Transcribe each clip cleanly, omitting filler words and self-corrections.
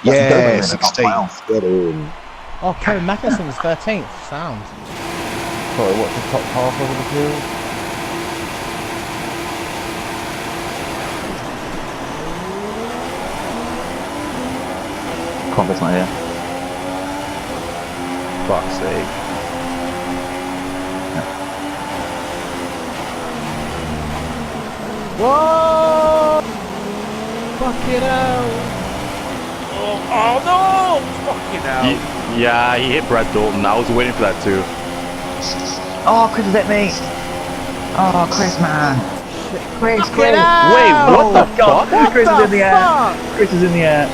Yeah, 16th. Get in. Oh, Kevin Magnuson's 13th. Sound. Sorry, what's the top half of the field? Converse not here. Fuck's sake. Whoa! Fuck it out! Oh no! Fucking hell! Yeah, he hit Brad Dalton. I was waiting for that too. Oh, Chris has hit me! Oh, Chris, man! Chris! Wait, what the fuck? Chris is in the air! Chris is in the air!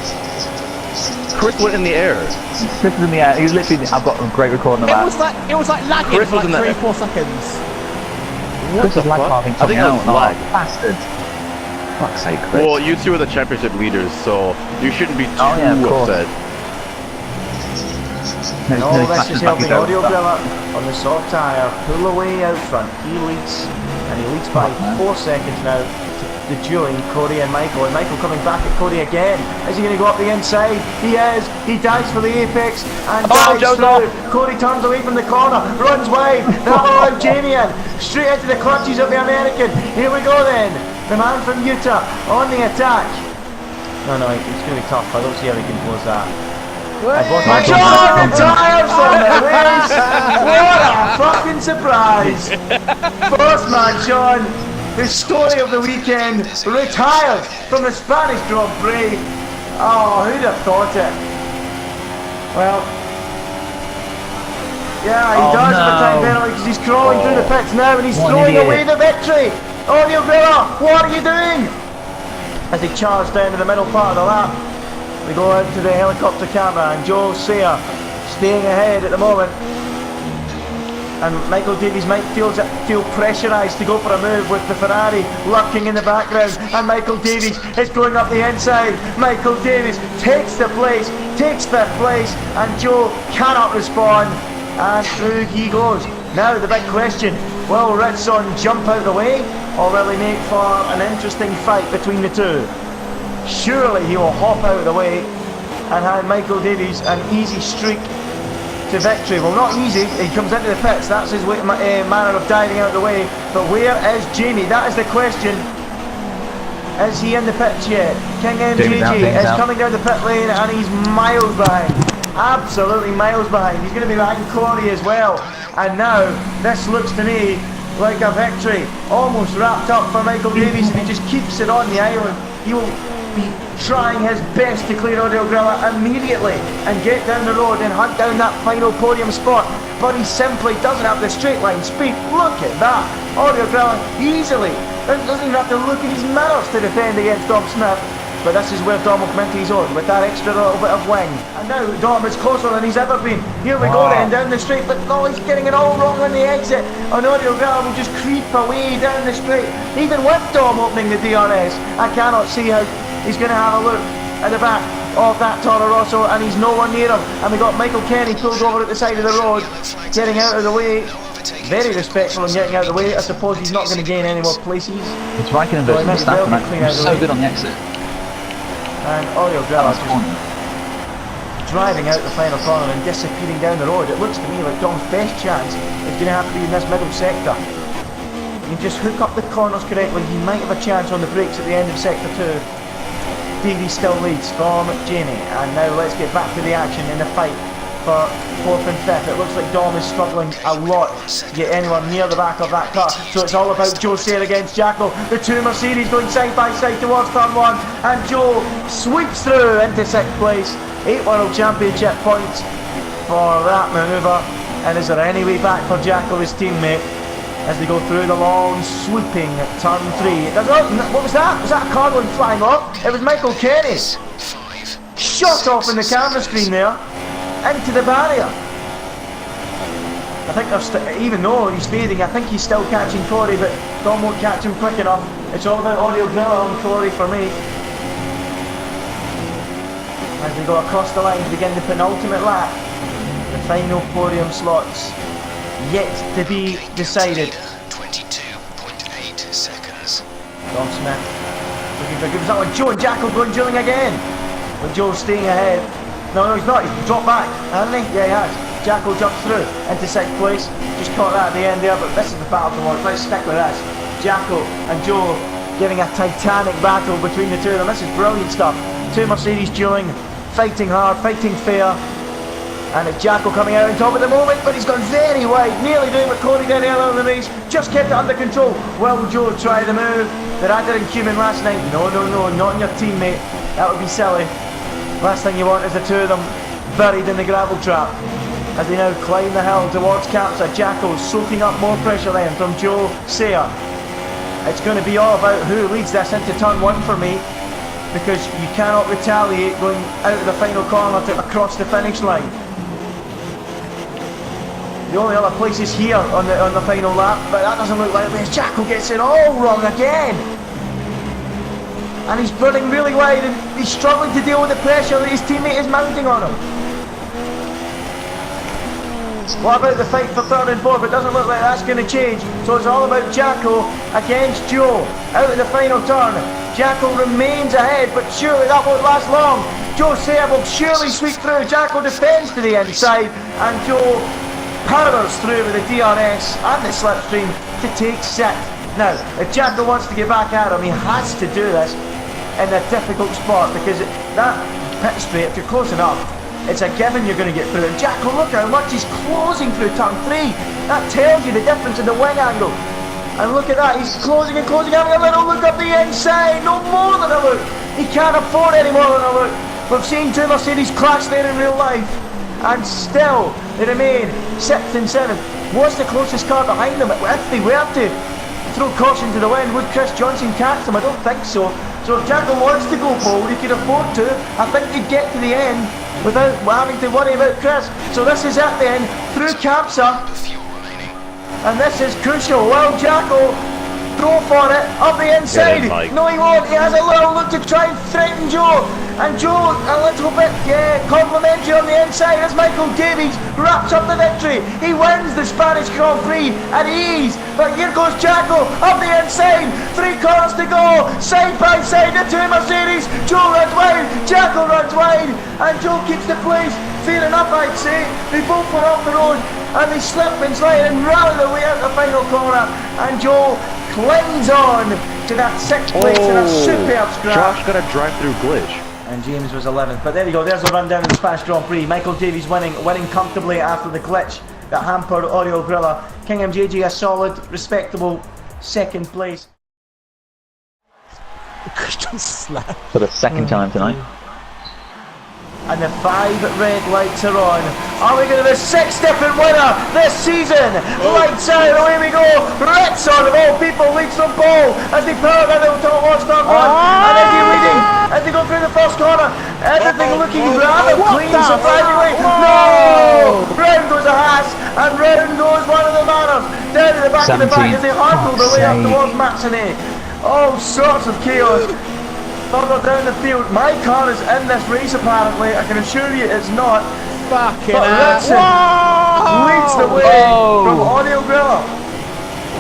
Chris went in the air. Chris is in the air. He's literally. I've got a great recording of that. It was like lagging Chris for was in like the 3-4 seconds. Chris is lag carving. I think that was lag. Bastard! Fuck's sake, Chris. Well, you two are the championship leaders, so you shouldn't be too upset. No, this is helping Audio Grilla on the soft tyre, pull away out front. He leads, and he leads by 4 seconds now to the dueling Cody and Michael. And Michael coming back at Cody again. Is he going to go up the inside? He is. He dives for the apex and dives through. Cody turns away from the corner, runs wide. That'll allow Jamie in. Straight into the clutches of the American. Here we go then. The man from Utah on the attack. No, it's going to be tough. I don't see how he can close that. John retires from the race! What a fucking surprise! First man, John, the story of the weekend, retired from the Spanish Grand Prix. Oh, who'd have thought it? Well, yeah, he does have a time penalty because he's crawling through the pits now and he's throwing away the victory. Audio Grilla, what are you doing? As he charged down to the middle part of the lap. We go out to the helicopter camera and Joe Sayer staying ahead at the moment. And Michael Davies might feel pressurised to go for a move with the Ferrari lurking in the background. And Michael Davies is going up the inside. Michael Davies takes fifth place, and Joe cannot respond. And through he goes. Now the big question, will Ritson jump out of the way, or will he make for an interesting fight between the two? Surely he will hop out of the way and hand Michael Davies an easy streak to victory. Well, not easy. He comes into the pits. That's his manner of diving out of the way. But where is Jamie? That is the question. Is he in the pits yet? King MJG is coming down the pit lane and he's miles behind. Absolutely miles behind. He's going to be behind Corey as well. And now this looks to me like a victory. Almost wrapped up for Michael Davies, and he just keeps it on the island. He will be trying his best to clear Audio Grilla immediately and get down the road and hunt down that final podium spot, but he simply doesn't have the straight line speed. Look at that. Audio Grilla easily doesn't even have to look at his mirrors to defend against Dom Smith. But this is where Dom will come into his own with that extra little bit of wing. And now Dom is closer than he's ever been. Here we go then, down the straight, but no, he's getting it all wrong on the exit. And Audio Grilla will just creep away down the straight. Even with Dom opening the DRS, I cannot see how he's going to have a look at the back of that Toro Rosso, and he's nowhere near him. And we got Michael Kenny pulled over at the side of the road, getting out of the way. Very respectful in getting out of the way. I suppose he's not going to gain any more places. It's Raikkonen versus Verstappen. He's so good on the exit. And Audio Grilla driving out the final corner and disappearing down the road. It looks to me like Dom's best chance is going to have to be in this middle sector. You can just hook up the corners correctly. He might have a chance on the brakes at the end of sector 2. Davies still leads from Jamie, and now let's get back to the action in the fight for 4th and 5th. It looks like Dom is struggling a lot to get anywhere near the back of that car, so it's all about Joe Sayer against Jacko. The two Mercedes going side by side towards turn 1, and Joe sweeps through into 6th place. 8 World Championship points for that manoeuvre. And is there any way back for Jacko, his teammate, as they go through the long sweeping turn 3? What was that? Was that a car going flying off? It was Michael Kenny. Shot off in the camera screen there into the barrier. I think they're even though he's fading, I think he's still catching Corey, but Dom won't catch him quick enough. It's all about Audio Grilla on Corey for me. As we go across the line to begin the penultimate lap, the final podium slots yet to be decided. 22.8 seconds. Dom Smith looking for good result. Joe and Jacko going dueling again. With Joe staying ahead. No, he's not. He's dropped back, hasn't he? Yeah, he has. Jacko jumps through into 6th place. Just caught that at the end there, but this is the battle to watch. Let's stick with this. Jacko and Joe giving a titanic battle between the two of them. This is brilliant stuff. Two Mercedes dueling, fighting hard, fighting fair. And it's Jacko coming out on top at the moment, but he's gone very wide, nearly doing what Cody did earlier in the race. Just kept it under control. Will Joe try the move that I did in Cumin last night? No, not on your teammate. That would be silly. Last thing you want is the two of them buried in the gravel trap. As they now climb the hill towards Capsa, Jacko soaking up more pressure then from Joe Sayer. It's going to be all about who leads this into turn 1 for me, because you cannot retaliate going out of the final corner to across the finish line. The only other place is here on the final lap, but that doesn't look like it. Jacko gets it all wrong again. And he's running really wide and he's struggling to deal with the pressure that his teammate is mounting on him. What about the fight for 3rd and 4th? It doesn't look like that's going to change. So it's all about Jacko against Joe. Out of the final turn. Jacko remains ahead, but surely that won't last long. Joe Sayer will surely sweep through. Jacko defends to the inside, and Joe powers through with the DRS and the slipstream to take 6th. Now, if Jacko wants to get back at him, he has to do this in a difficult spot, because that pit straight, if you're close enough, it's a given you're going to get through. And Jacko, look how much he's closing through turn 3. That tells you the difference in the wing angle. And look at that, he's closing and closing, having a little look up the inside. No more than a look. He can't afford any more than a look. We've seen two Mercedes crash there in real life, and still they remain 6th and 7th. What's the closest car behind them? If they were to throw caution to the wind, would Chris Johnson catch them? I don't think so. So if Jacko wants to go forward, he could afford to. I think he'd get to the end without having to worry about Chris. So this is it then, through Capsa. And this is crucial. Well, Jacko, go for it, up the inside. No, he won't. He has a little look to try and threaten Joe. And Joe, a little bit, complimentary on the inside as Michael Davies wraps up the victory. He wins the Spanish Grand Prix at ease. But here goes Jacko, up the inside. 3 corners to go, side by side, the two Mercedes. Joe runs wide, Jacko runs wide, and Joe keeps the place. Fair enough, I'd say. They both were off the road, and they slip and slide and rally their way out the final corner. And Joe clings on to that 6th place in a superb scrap. Josh got a drive-through glitch. And James was 11th. But there you go, there's the rundown of the Spanish Grand Prix. Michael Davies winning comfortably after the glitch that hampered Oriol Grilla. King MJG a solid, respectable 2nd place. For the 2nd time tonight. And the 5 red lights are on. Are we going to have a 6th different winner this season? Lights out, away we go. Retson of all people leads from pole as they power down the towards turn 1. And is he leading as they go through the first corner? Everything looking rather clean, surprisingly. No! Round goes a Haas, and round goes one of the Manners. Down to the back of the back as they hurtle their way up towards Maxine. All sorts of chaos. Further down the field, my car is in this race apparently. I can assure you it's not. Fucking but Ritson leads the way from Oriol Grilla.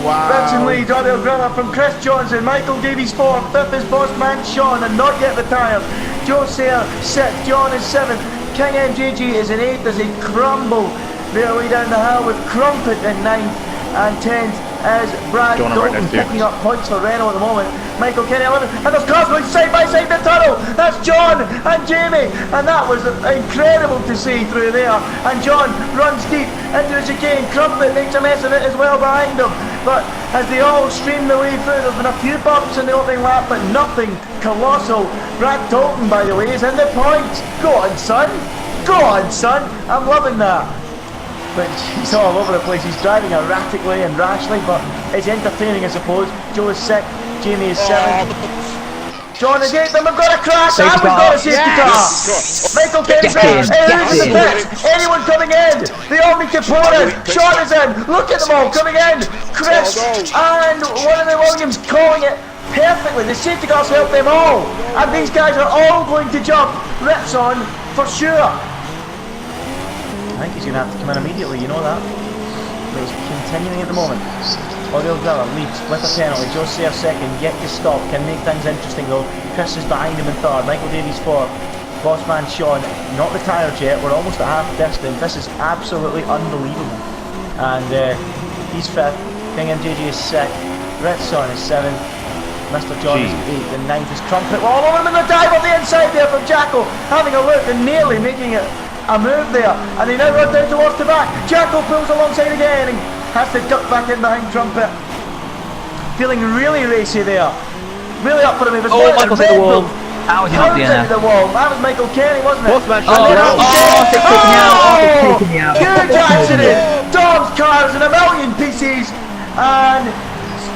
Wow. Ritson leads Oriol Grilla from Chris Johnson. Michael Davies 4th, 5th is Bossman Sean, and not yet retired. Joe Sayer 6th, John is 7th. King MJG is in 8th as they crumble their way down the hill with Crumpet in 9th, and 10th as Brad Dalton picking up points for Renault at the moment. Michael Kenny 11th, and there's cars going side by side in the tunnel. That's John and Jamie, and that was incredible to see through there. And John runs deep into the chicane. Crumpet makes a mess of it as well behind him. But as they all stream their way through, there's been a few bumps in the opening lap, but nothing colossal. Brad Dalton, by the way, is in the points. Go on, son. Go on, son. I'm loving that. But he's all over the place. He's driving erratically and rashly, but it's entertaining, I suppose. Joe is 6th, Jamie is 7th. John is 8th, and we've got a crash, and we've got a safety car. Michael Kenny's in, who's in the pits? Anyone coming in? They all need to pour in. Sean is in. Look at them all coming in. Chris and one of the Williams calling it perfectly. The safety cars help them all, and these guys are all going to jump Rips on for sure. I think he's going to have to come in immediately, you know that. But he's continuing at the moment. Oriol Grilla leads with a penalty. Joe Sayer 2nd, yet to stop. Can make things interesting though. Chris is behind him in 3rd. Michael Davies 4th. Bossman Sean, not retired yet. We're almost at half distance. This is absolutely unbelievable. And he's 5th. King MJJ is 6th. Retson is 7th. Mr. John is 8th. And 9th is Crumpet. We're all over him in the dive on the inside there from Jacko. Having a look and nearly making it a move there. And he now runs down towards the back. Jacko pulls alongside again and has to duck back in behind Crumpet. Feeling really racy there. Really up for him. He was Michael's hit the wall. How was he not DNF? The wall. That was Michael Kenny, wasn't it? Bossman And then taking me out. huge accident. Dom's car is in a million pieces. And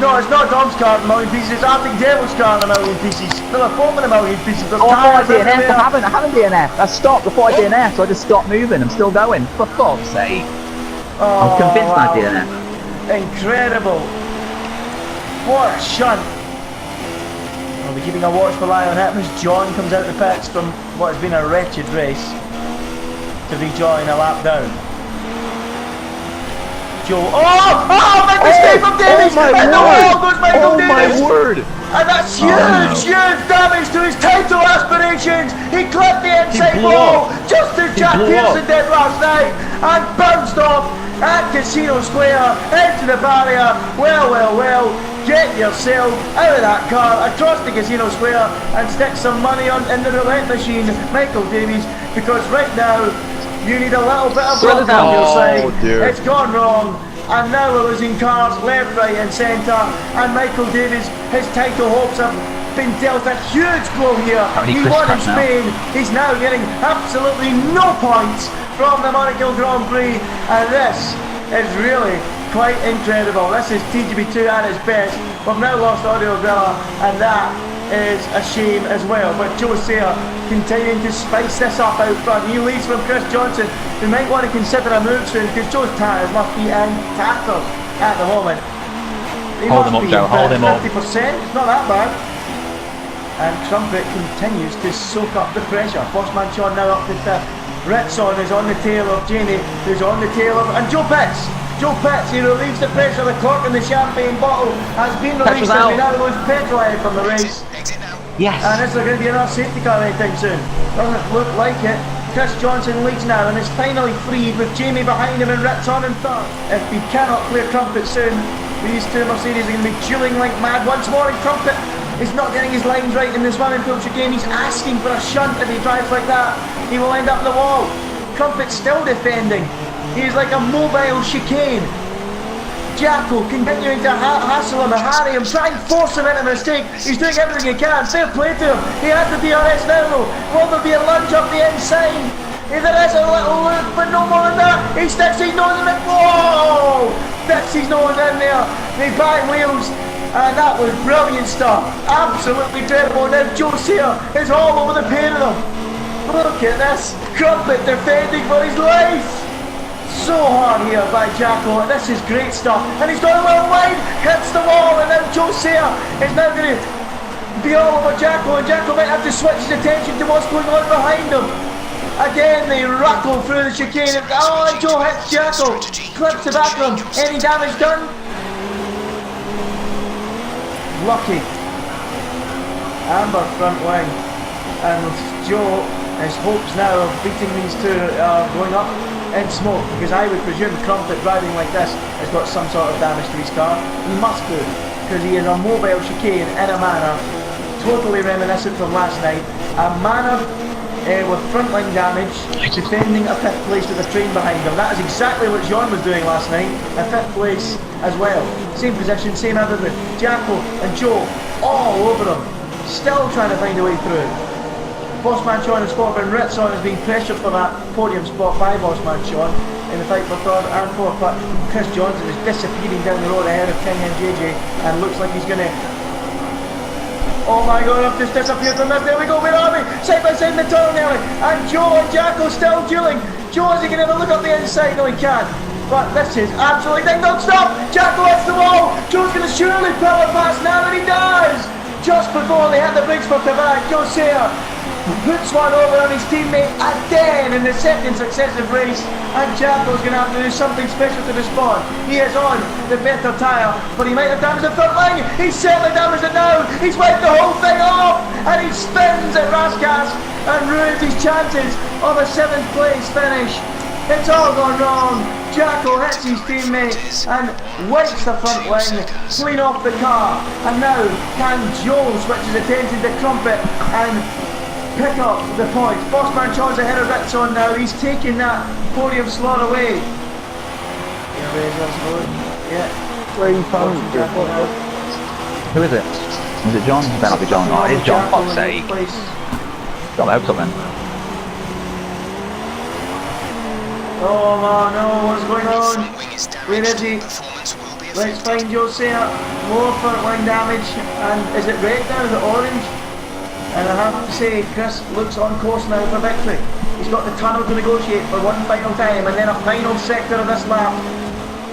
no, it's not Dom's car in a million pieces. It's Arctic Devil's car in a million pieces. Still a foam in a million pieces. There's I tires DNF. everywhere. I haven't DNF. I stopped before I DNF, so I just stopped moving. I'm still going. For fuck's sake. I'm convinced I DNF. Incredible. What a shunt. We'll be keeping a watchful eye on it as John comes out the pits from what has been a wretched race to rejoin a lap down. Joe. Big mistake from Davies! And the wall goes Michael Davies! my word! And that's huge damage to his title aspirations! He clipped the inside wall just as Jack Pearson did last night and bounced off at Casino Square into the barrier. Well, get yourself out of that car across the Casino Square and stick some money in the roulette machine, Michael Davies, because right now you need a little bit of luck on your side. Dear. It's gone wrong, and now we're losing cars left, right and centre, and Michael Davies, his title hopes have been dealt a huge blow here. He won in Spain, he's now getting absolutely no points from the Monaco Grand Prix, and this is really quite incredible. This is TGP2 at its best. We've now lost Audio Grilla, and that is a shame as well. But Joe Sayer continuing to spice this up out front. He leads from Chris Johnson, who might want to consider a move soon because Joe's tyres must be in tatters at the moment. Hold him up, Joe. Hold him up. 50%. It's not that bad. And Crumpet continues to soak up the pressure. Bossman Sean now up to 5th. Ritson is on the tail of Jamie, who's on the tail of... And Joe Pitts! Joe Pitts, he relieves the pressure. The cork in the champagne bottle has been released as we now lose petrol ahead from the race. Exit now. Yes. And is there going to be another safety car anytime soon? Doesn't look like it. Chris Johnson leads now and is finally freed with Jamie behind him and Ritson in 3rd. If we cannot clear Crumpet soon, these two Mercedes are going to be dueling like mad once more, and Crumpet is not getting his lines right in this swimming pool chicane. He's asking for a shunt. If he drives like that, he will end up in the wall. Crumpet's still defending. He's like a mobile chicane. Jacko continuing to hassle him and harry him, try and force him into a mistake. He's doing everything he can. Fair play to him. He has the DRS now though. Will there be a lunge up the inside? If there is a little loop, but no more than that. He sticks his nose in it. Whoa! Sticks his nose in there. They back wheels. And that was brilliant stuff. Absolutely incredible. Now Joe Sayer is all over the pair of them. Look at this. Crumpet defending for his life. So hard here by Jacko, and this is great stuff. And he's going a little wide, hits the wall, and now Joe Sayer is now going to be all over Jacko, and Jacko might have to switch his attention to what's going on behind him. Again, they rattle through the chicane, and Joe hits Jacko, clips the back of him. Any damage done? Lucky. Amber front wing, and Joe, his hopes now of beating these two are going up in smoke, because I would presume Crumpet driving like this has got some sort of damage to his car. He must do, because he is a mobile chicane in a manner totally reminiscent from last night. A manner with front wing damage, defending a 5th place with a train behind him. That is exactly what Jean was doing last night, a 5th place as well. Same position, same everything. Jacko and Joe all over him, still trying to find a way through. Bossman Sean and Scorpion Ritson is being pressured for that podium spot by Bossman Sean in the fight for 3rd and 4th, but Chris Johnson is disappearing down the road ahead of King MJJ and looks like he's going to... Oh my god, I've just disappeared from this. There we go, where are we? Side by side in the tunnel nearly, and Joe and Jacko still dueling. Joe, is he going to have a look up the inside? No, he can't. But this is absolutely ding-dong stop! Jacko hits the wall! Joe's going to surely power past now, and he does! Just before they hit the brakes for Quebec, Joe Sayer puts one over on his teammate again in the second successive race, and Jacko's going to have to do something special to respond. He is on the better tyre, but he might have damaged the front wing. He's certainly damaged it now. He's wiped the whole thing off, and he spins at Raskas and ruins his chances of a 7th place finish. It's all gone wrong. Jacko hits his teammate and wipes the front wing clean off the car. And now can Joel switch his attention to Crumpet and pick up the points. Bossman Sean's ahead of Ritson now. He's taking that podium slot away. Yeah. Where are you from? Who is it? Is it John? It better not be John. Oh, it is John. Fuck's sake. Got my hopes up then. Oh man, no, what's going on? Where is he? Let's find Josiah. More front wing damage. And is it red now? Is it orange? And I have to say, Chris looks on course now for victory. He's got the tunnel to negotiate for one final time, and then a final sector of this lap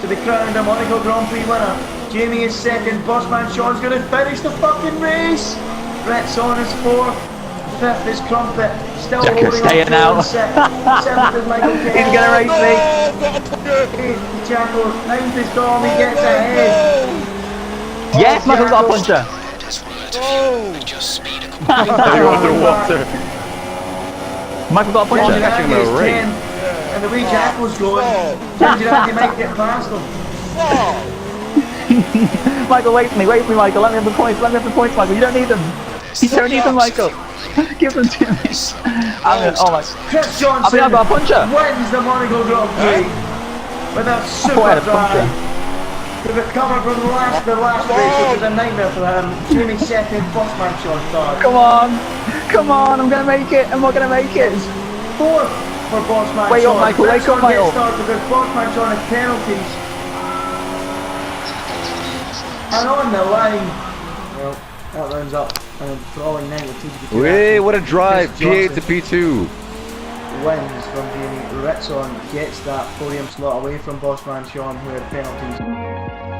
to be crowned a Monaco Grand Prix winner. Jamie is second. Bossman Sean's going to finish the fucking race. Ritson is fourth. Fifth is Crumpet. Still Jacko's holding staying on. out. Seventh is Michael Kelly. He's gonna race me. Eighth is Jacko. Ninth is Dom. He gets ahead. Yes, Michael's got a puncher. You're underwater. Michael got a Ginger puncher. catching Andy the is race. 10th. And the way Jacko's going, Ginger Andy might get past him. Michael, wait for me, Michael. Let me have the points, Michael. You don't need them. You don't need them, Michael. Give them to me. Oh my. Chris Johnson I think I've got a puncher. wins the Monaco Grand Prix with a I super had a puncher. drive to recover from the last race, which was a nightmare for him. Jamie second, Bossman Sean third. Come on, I'm gonna make it. I'm not gonna make it. Fourth for Bossman Wake Sean. up, Michael, wake up, Michael. Because Bossman Sean has penalties. And on the line, well, that rounds up brawling now with TGP2. Wait, what a drive! Chris P8 to P2. wins from Jamie. Ritson gets that podium slot away from Bossman Sean, who had penalties.